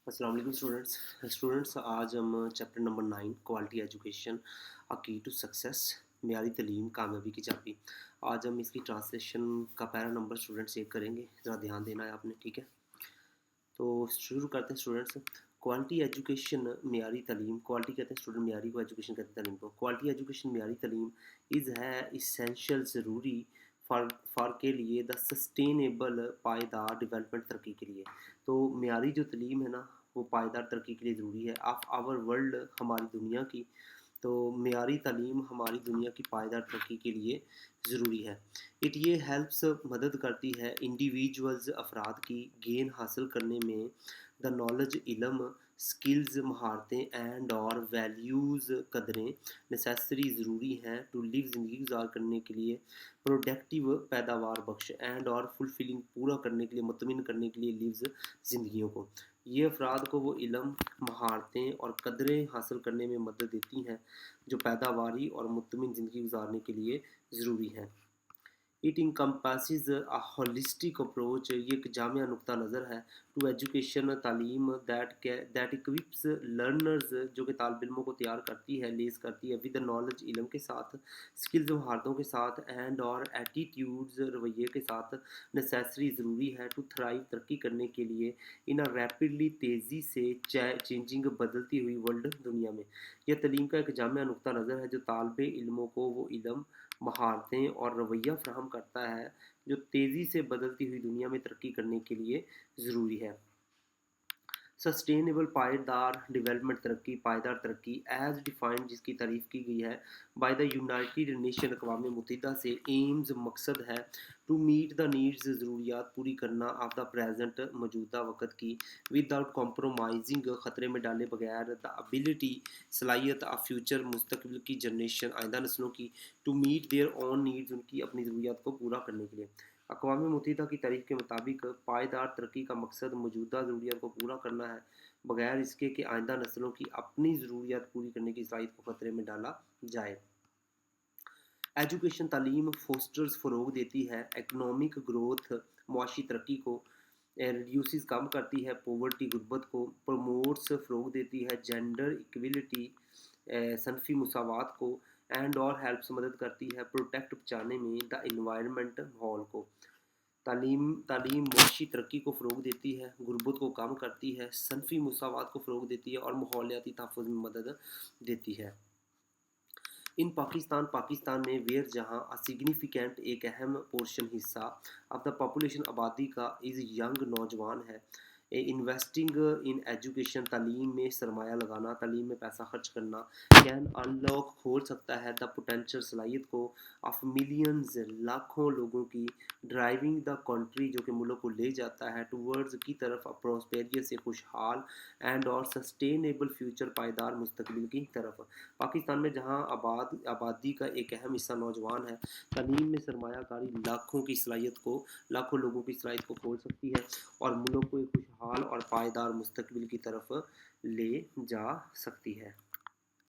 السلام علیکم اسٹوڈنٹس آج ہم چیپٹر نمبر 9 کوالٹی ایجوکیشن کی ٹو سکسیس معیاری تعلیم کامیابی کی چابی. آج ہم اس کی ٹرانسلیشن کا پیرا نمبر اسٹوڈنٹس ایک کریں گے. ذرا دھیان دینا ہے آپ نے, ٹھیک ہے؟ تو شروع کرتے ہیں اسٹوڈنٹس. کوالٹی ایجوکیشن معیاری تعلیم. کوالٹی کہتے ہیں اسٹوڈنٹ, معیاری کو ایجوکیشن کہتے ہیں تعلیم کو. کوالٹی ایجوکیشن معیاری تعلیم ہے اسینشیل, ضروری فار کے لیے دا سسٹینیبل, پائیدار ڈیولپمنٹ, ترقی کے لیے. تو معیاری جو تعلیم ہے نا وہ پائیدار ترقی کے لیے ضروری ہے. آف آور ورلڈ, ہماری دنیا کی, تو معیاری تعلیم ہماری دنیا کی پائیدار ترقی کے لیے ضروری ہے. یہ ہیلپس, مدد کرتی ہے انڈیویجولز, افراد کی گین حاصل کرنے میں, دا نالج, علم, سکلز, مہارتیں, اینڈ اور ویلیوز, قدریں, نیسیسری, ضروری ہیں, ٹو لیو, زندگی گزار کرنے کے لیے, پروڈکٹیو, پیداوار بخش, اینڈ اور فلفلنگ, پورا کرنے کے لیے, مطمئن کرنے کے لیے لیوز, زندگیوں کو. یہ افراد کو وہ علم, مہارتیں اور قدریں حاصل کرنے میں مدد دیتی ہیں جو پیداواری اور مطمئن زندگی گزارنے کے لیے ضروری ہیں. It encompasses a holistic approach, یہ ایک جامع نقطہ نظر ہے, ٹو ایجوکیشن, تعلیم, دیٹ اکوپس لرنرز, جو کہ طالب علموں کو تیار کرتی ہے, لیس کرتی ہے, ود نالج, علم کے ساتھ, سکلز, مہارتوں کے ساتھ, اینڈ اور ایٹیٹیوڈز, رویے کے ساتھ, نیسیسری, ضروری ہے, ٹو تھرائیو, ترقی کرنے کے لیے, ان اے ریپڈلی, تیزی سے چینجنگ, بدلتی ہوئی ورلڈ, دنیا میں. یہ تعلیم کا ایک جامع نقطہ نظر ہے جو طالب علموں کو وہ علم, مہارتیں اور رویہ فراہم کرتا ہے جو تیزی سے بدلتی ہوئی دنیا میں ترقی کرنے کے لیے ضروری ہے. سسٹینیبل, پائیدار ڈیولپمنٹ, ترقی, پائیدار ترقی, ایز ڈیفائنڈ, جس کی تعریف کی گئی ہے, بائی دا یونائٹیڈ نیشن, اقوام متحدہ سے, ایمز, مقصد ہے, ٹو میٹ دا نیڈز, ضروریات پوری کرنا, آف دا پریزنٹ, موجودہ وقت کی, ود آؤٹ کمپرومائزنگ, خطرے میں ڈالے بغیر, دا ابیلٹی, صلاحیت, آف فیوچر, مستقبل کی جنریشن, آئندہ نسلوں کی, to meet their own needs, ان کی اپنی ضروریات کو پورا کرنے کے لیے. اقوام متحدہ کی تعریف کے مطابق پائیدار ترقی کا مقصد موجودہ ضروریات کو پورا کرنا ہے بغیر اس کے کہ آئندہ نسلوں کی اپنی ضروریات پوری کرنے کی صلاحیت کو خطرے میں ڈالا جائے. ایجوکیشن, تعلیم, فوسٹرز, فروغ دیتی ہے اکنامک گروتھ, معاشی ترقی کو, ریڈیوسز, کم کرتی ہے پوورٹی, غربت کو, پروموٹس, فروغ دیتی ہے جینڈر ایکویلٹی, صنفی مساوات کو, اینڈ اور ہیلپس, مدد کرتی ہے پروٹیکٹ, بچانے میں, دا انوائرمنٹ, ماحول کو. تعلیم معاشی ترقی کو فروغ دیتی ہے, غربت کو کم کرتی ہے, صنفی مساوات کو فروغ دیتی ہے اور ماحولیاتی تحفظ میں مدد دیتی ہے. ان پاکستان میں ویئر, جہاں سگنیفیکینٹ, ایک اہم پورشن, حصہ آف دا پاپولیشن, آبادی کا, از ینگ, نوجوان ہے. انویسٹنگ ان ایجوکیشن, تعلیم میں سرمایہ لگانا, تعلیم میں پیسہ خرچ کرنا, کین انلاک, کھول سکتا ہے, دا پوٹینشیل, صلاحیت کو, آف ملینز, لاکھوں لوگوں کی, ڈرائیونگ دا کنٹری, جو کہ ملک کو لے جاتا ہے, ٹورڈز, کی طرف, پراسپیریس, سے خوشحال, اینڈ اور سسٹینیبل فیوچر, پائیدار مستقبل کی طرف. پاکستان میں جہاں آبادی کا ایک اہم حصہ نوجوان ہے, تعلیم میں سرمایہ کاری لاکھوں لوگوں کی صلاحیت کو کھول سکتی ہے اور ملک کو ایک خوشحال اور پائیدار مستقبل کی طرف لے جا سکتی ہے.